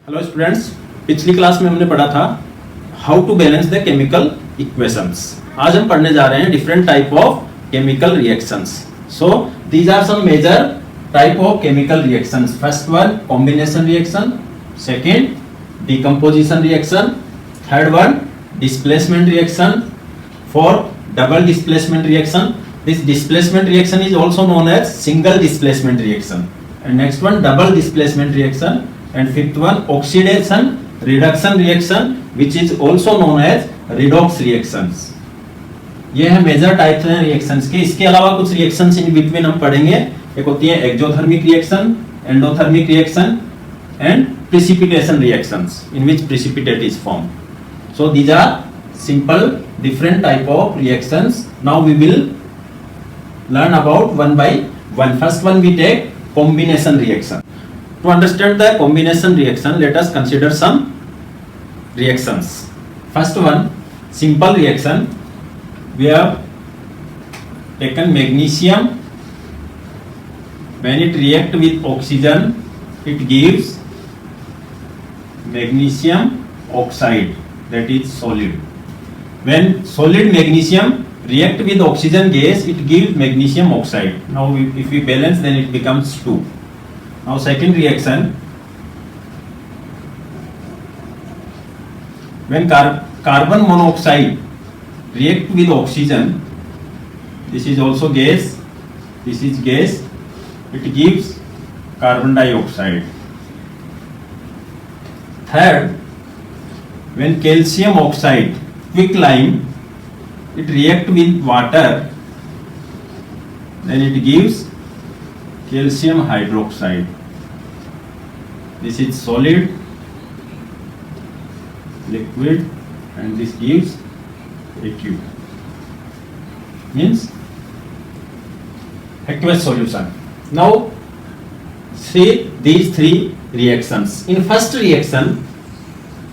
Hello students, पिछली class में हमने पढ़ा था how to balance the chemical equations. आज हम पढ़ने जा रहे हैं different type of chemical reactions. So these are some major type of chemical reactions. First one combination reaction, second decomposition reaction, third one displacement reaction, fourth double displacement reaction. This displacement reaction is also known as single displacement reaction, and next one double displacement reaction, and fifth one oxidation reduction reaction which is also known as redox reactions. ये है major types हैं reactions के। इसके अलावा कुछ reactions in between हम पढ़ेंगे। एक होती है exothermic reaction, endothermic reaction and precipitation reactions in which precipitate is formed. So these are simple different type of reactions. Now we will learn about one by one. First one we take combination reaction. To understand the combination reaction, let us consider some reactions. First one, simple reaction. We have taken magnesium. When it react with oxygen, it gives magnesium oxide, that is solid. When solid magnesium react with oxygen gas, it gives magnesium oxide. Now if we balance, then it becomes 2. Now second reaction, when carbon monoxide react with oxygen, this is also gas, this is gas, it gives carbon dioxide. Third, when calcium oxide, quicklime, it react with water, then it gives calcium hydroxide. This is solid, liquid, and this gives aqueous, means aqueous solution. Now see these three reactions. In first reaction,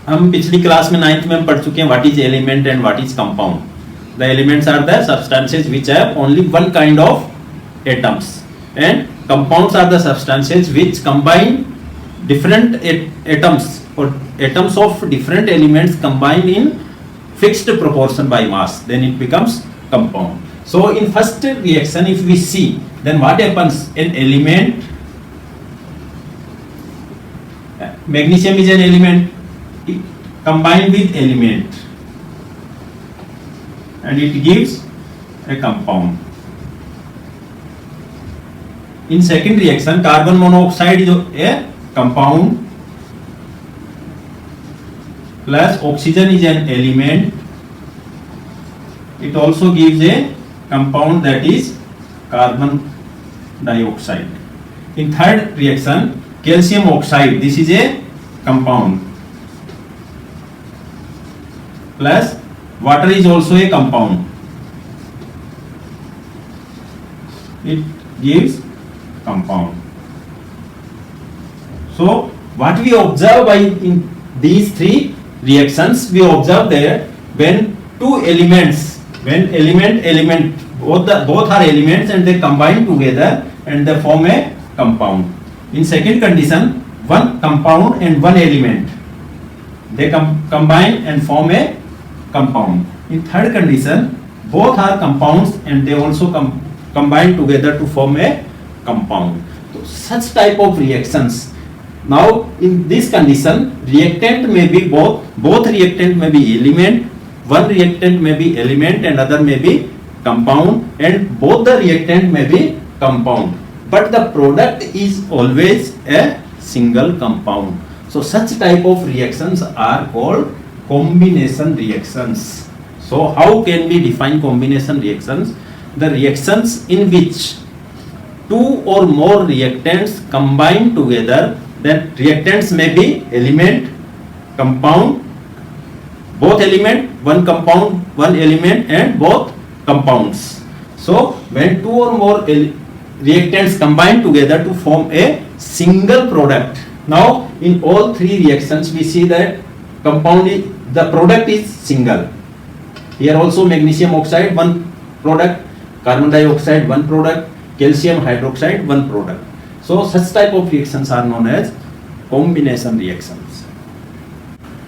हम पिछली class में 9th में हम पढ़ चुके हैं what is element and what is compound. The elements are the substances which have only one kind of atoms, and compounds are the substances which combine different atoms or atoms of different elements combined in fixed proportion by mass, then it becomes compound. So in first reaction, if we see, then what happens? An element, magnesium is an element, combined with element, and it gives a compound. In second reaction, carbon monoxide is a compound plus oxygen is an element, it also gives a compound, that is carbon dioxide. In third reaction, calcium oxide, this is a compound plus water is also a compound, it gives compound. So what we observe by in these three reactions, we observe that when two elements, when element both are elements and they combine together and they form a compound. In second condition, one compound and one element, they combine and form a compound. In third condition, both are compounds and they also combine together to form a compound. So such type of reactions. Now in this condition, reactant may be both reactant may be element, one reactant may be element and other may be compound, and both the reactant may be compound, but the product is always a single compound. So such type of reactions are called combination reactions. So how can we define combination reactions? The reactions in which two or more reactants combine together, that reactants may be element, compound, both element, one compound, one element, and both compounds. So when two or more reactants combine together to form a single product. Now in all three reactions we see that the product is single. Here also magnesium oxide, one product, carbon dioxide, one product, calcium hydroxide, one product. So such type of reactions are known as combination reactions.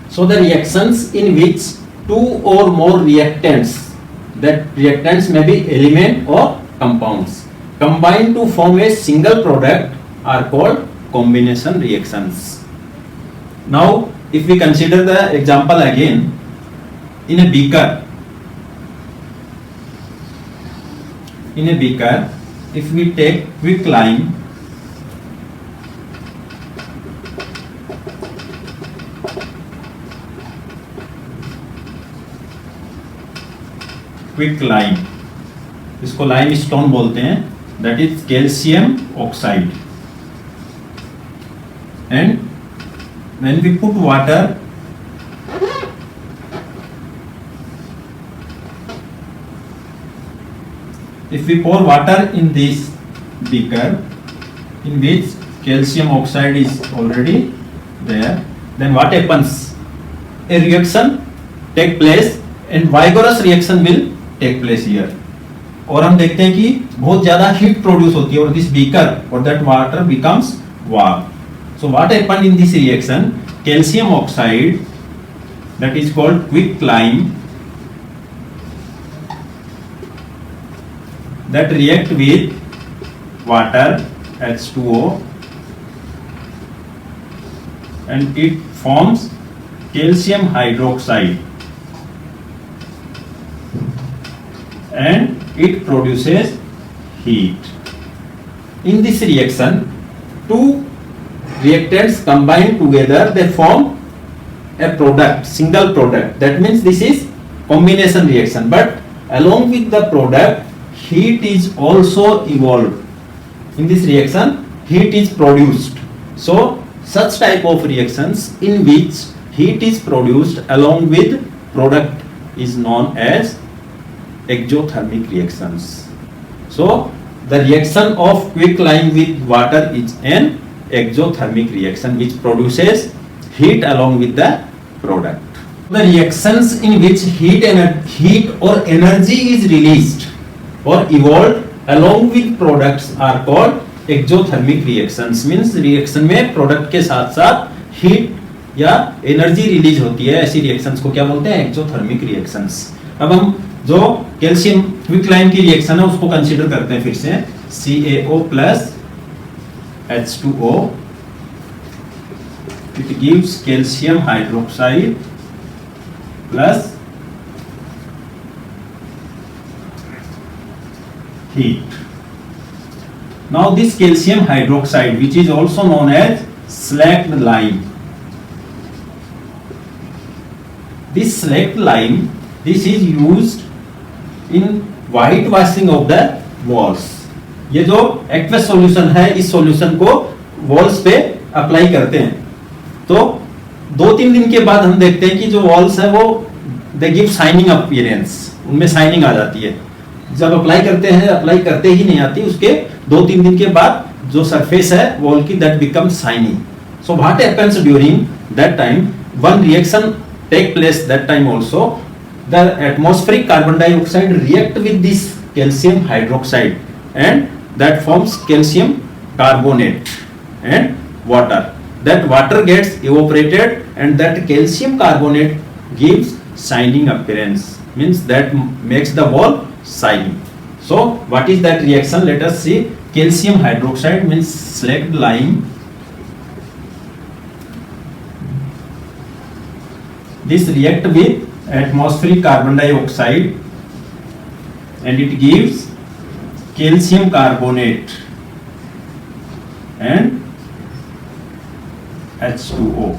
So the reactions in which two or more reactants, that reactants may be element or compounds, combine to form a single product are called combination reactions. Now if we consider the example again, in a beaker, if we take quicklime, इसको lime stone बोलते हैं, that is calcium oxide, and when we put water, if we pour water in this beaker in which calcium oxide is already there, then what happens? A reaction take place and vigorous reaction will take place here. और हम देखते हैं कि बहुत ज्यादा heat produce होती है और दिस बीकर और that water becomes warm. So what happened in this reaction? Calcium oxide, that is called quicklime, that react with water H2O and it forms calcium hydroxide and it produces heat. In this reaction, two reactants combine together, they form a product, single product. That means this is combination reaction, but along with the product, heat is also evolved. In this reaction, heat is produced. So such type of reactions in which heat is produced along with product is known as exothermic reactions. So the reaction of quicklime with water is an exothermic reaction which produces heat along with the product. The reactions in which heat or energy is released or evolved along with products are called exothermic reactions. Means reaction में product के साथ साथ heat या energy release होती है, ऐसी reactions को क्या बोलते हैं? exothermic reactions. अब हम जो कैल्शियम क्विकलाइम की रिएक्शन है उसको कंसीडर करते हैं फिर से. CaO plus H2O, it gives calcium hydroxide plus heat. Now this calcium hydroxide, which is also known as slacked lime, this slacked lime, this is used in whitewashing of the walls. ये जो aqueous solution है, इस solution को walls पे apply करते हैं, तो 2-3 दिन के बाद हम देखते हैं कि जो वॉल्स है वो दे गिव शाइनिंग अपीयरेंस, उनमें शाइनिंग आ जाती है. जब अप्लाई करते हैं, अप्लाई करते ही नहीं आती, उसके 2-3 दिन के बाद जो सरफेस है वॉल की that become shining. So what happens during that time, one reaction take place that time also. The atmospheric carbon dioxide react with this calcium hydroxide and that forms calcium carbonate and water. That water gets evaporated and that calcium carbonate gives shining appearance, means that makes the wall shiny. So what is that reaction? Let us see. Calcium hydroxide means slacked lime. This react with atmospheric carbon dioxide and it gives calcium carbonate and H2O.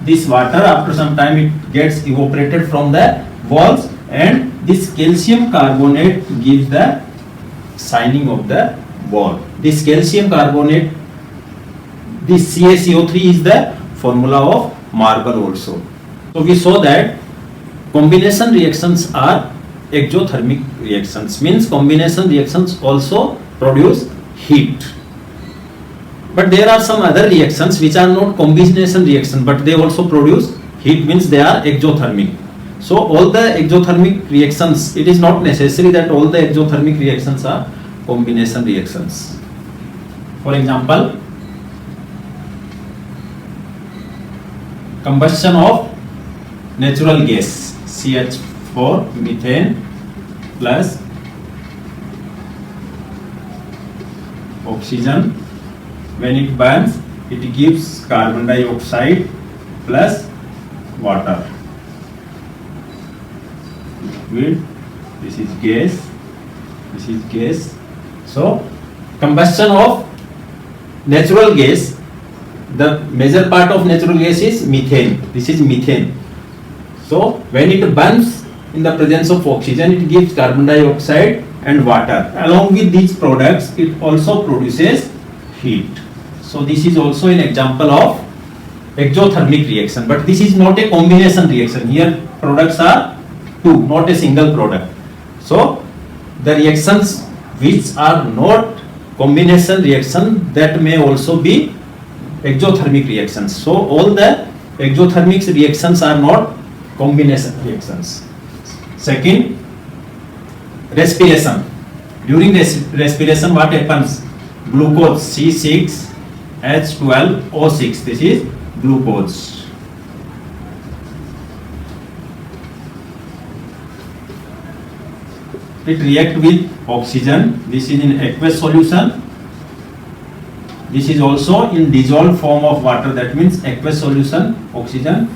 This water after some time it gets evaporated from the walls and this calcium carbonate gives the shining of the wall. This calcium carbonate, this CaCO3 is the formula of marble also. So we saw that combination reactions are exothermic reactions, means combination reactions also produce heat. But there are some other reactions which are not combination reaction but they also produce heat, means they are exothermic. So all the exothermic reactions, it is not necessary that all the exothermic reactions are combination reactions. For example, combustion of natural gas CH4 methane plus oxygen. When it burns, it gives carbon dioxide plus water. Liquid, this is gas, this is gas. So combustion of natural gas, the major part of natural gas is methane. This is methane. So when it burns in the presence of oxygen, it gives carbon dioxide and water. Along with these products, it also produces heat. So this is also an example of exothermic reaction, but this is not a combination reaction. Here products are two, not a single product. So the reactions which are not combination reaction, that may also be exothermic reactions. So all the exothermic reactions are not combination reactions. Second, respiration. During respiration, what happens? Glucose C6H12O6. This is glucose. It react with oxygen. This is in aqueous solution. This is also in dissolved form of water. That means aqueous solution, oxygen.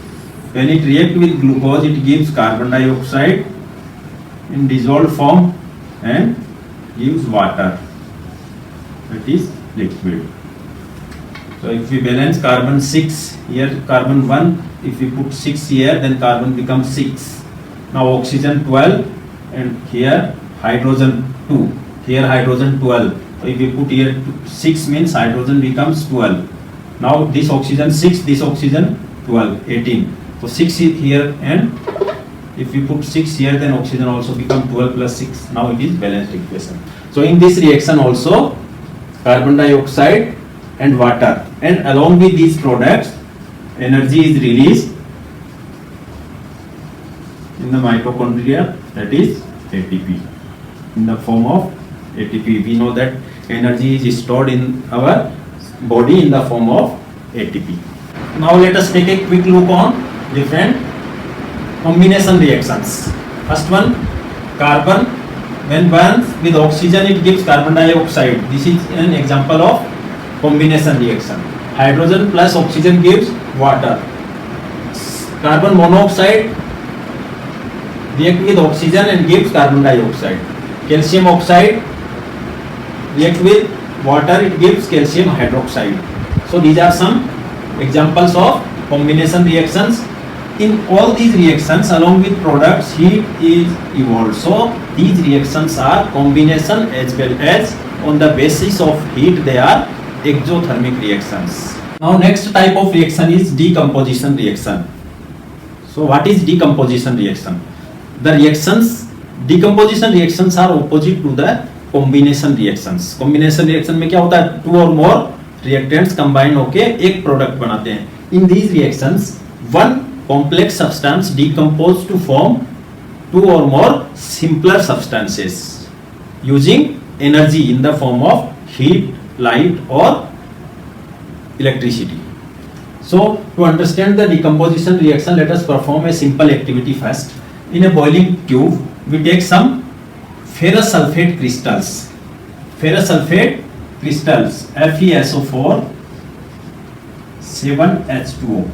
When it react with glucose, it gives carbon dioxide in dissolved form and gives water. That is liquid. So if we balance carbon 6 here, carbon 1. If we put 6 here, then carbon becomes 6. Now oxygen 12. And here hydrogen 2, here hydrogen 12. So if we put here 6 means hydrogen becomes 12. Now this oxygen 6, this oxygen 12, 18. So 6 is here, and if we put 6 here, then oxygen also become 12 plus 6. Now it is balanced equation. So in this reaction also carbon dioxide and water, and along with these products energy is released in the mitochondria, that is ATP, in the form of ATP. We know that energy is stored in our body in the form of ATP. Now let us take a quick look on different combination reactions. First one, carbon when burns with oxygen, it gives carbon dioxide. This is an example of combination reaction. Hydrogen plus oxygen gives water. Carbon monoxide react with oxygen and gives carbon dioxide. Calcium oxide react with water, it gives calcium hydroxide. So these are some examples of combination reactions. In all these reactions, along with products, heat is evolved. So these reactions are combination as well as on the basis of heat they are exothermic reactions. Now next type of reaction is decomposition reaction. So what is decomposition reaction? The reactions, decomposition reactions are opposite to the combination reactions. Combination reaction में क्या होता है? Two or more reactants combine होके एक product बनाते हैं. In these reactions, one complex substance decompose to form two or more simpler substances using energy in the form of heat, light or electricity. So to understand the decomposition reaction, let us perform a simple activity first. In a boiling tube, we take some ferrous sulfate crystals. Ferrous sulfate crystals, FeSO4 7H2O.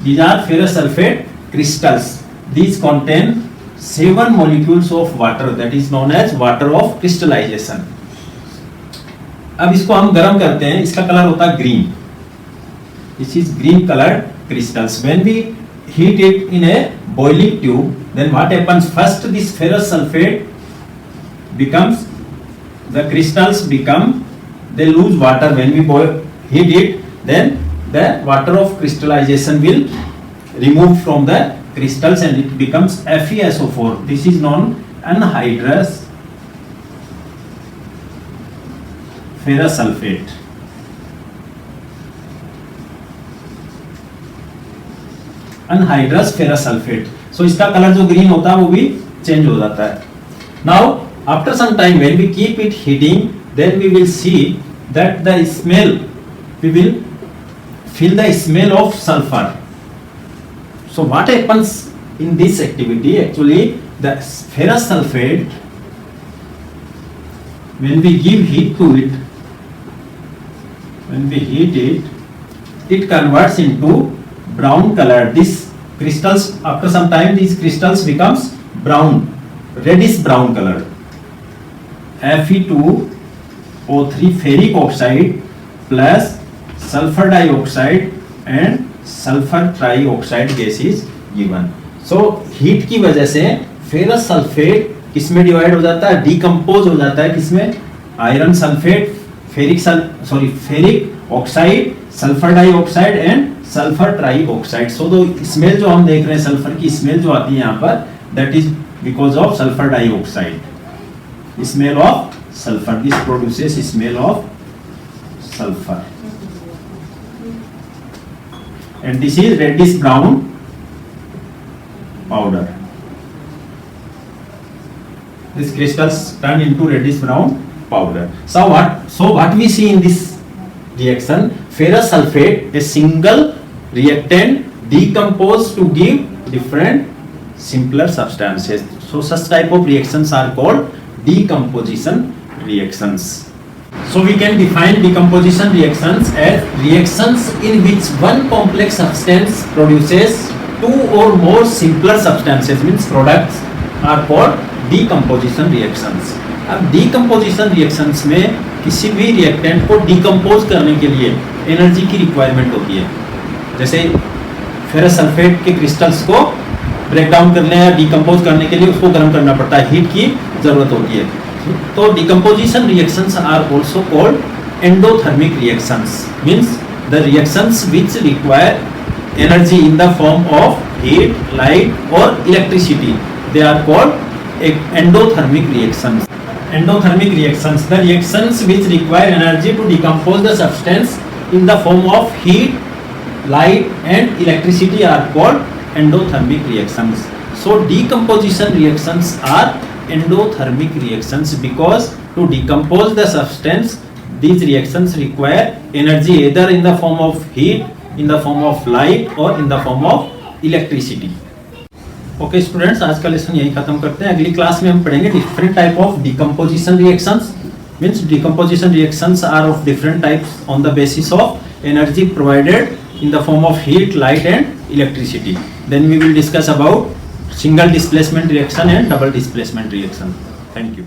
These are ferrous sulfate crystals. These contain 7 molecules of water, that is known as water of crystallization. अब इसको हम गर्म करते हैं, इसका colour होता है green. This is green colored crystals. When we heat it in a boiling tube, then what happens? First, this ferrous sulfate becomes, the crystals become, they lose water. When we heat it, then the water of crystallization will remove from the crystals and it becomes FeSO4. This is known anhydrous ferrous sulfate. Anhydrous ferrous sulfate. So इसका colour जो green होता है वो भी change हो जाता है. Now after some time when we keep it heating, then we will see that the smell, we will feel the smell of sulfur. So what happens in this activity? Actually, the ferrous sulfate, when we give heat to it, when we heat it, it converts into brown color. These crystals, after some time, these crystals becomes brown, reddish brown color. Fe2O3 ferric oxide plus sulfur dioxide and sulfur trioxide gas is given. So heat की वजह से ferrous sulphate किसमें divide हो जाता है, decompose हो जाता है किसमें, iron sulphate, ferric oxide, sulphur dioxide and sulphur trioxide. So the smell जो हम देख रहे हैं, सल्फर की स्मेल जो आती है यहाँ पर, that is because of sulphur dioxide. Smell of sulfur, this produces smell of sulfur, and this is reddish brown powder. These crystals turn into reddish brown powder. So what we see in this reaction, ferrous sulfate, a single reactant decomposed to give different simpler substances. So such type of reactions are called decomposition reactions. So we can define decomposition reactions as reactions in which one complex substance produces two or more simpler substances, means products, are called decomposition reactions. अब decomposition reactions में किसी भी reactant को decompose करने के लिए energy की requirement होती है. जैसे फेरस सल्फेट के क्रिस्टल्स को ब्रेक डाउन करने या डिकम्पोज करने के लिए उसको गर्म करना पड़ता है, हीट की जरूरत होती है. तो decomposition reactions are also called endothermic reactions, means the reactions which require energy in the form of heat, light और electricity, they are called endothermic reactions. Endothermic reactions, the reactions which require energy to decompose the substance in the form of heat, light and electricity are called endothermic reactions. So decomposition reactions are endothermic reactions because to decompose the substance, these reactions require energy either in the form of heat, in the form of light or in the form of electricity. Okay students, आज का lesson यही खत्म करते हैं. अगली class में हम पढ़ेंगे different type of decomposition reactions. Means decomposition reactions are of different types on the basis of energy provided in the form of heat, light and electricity. Then we will discuss about single displacement reaction and double displacement reaction. Thank you.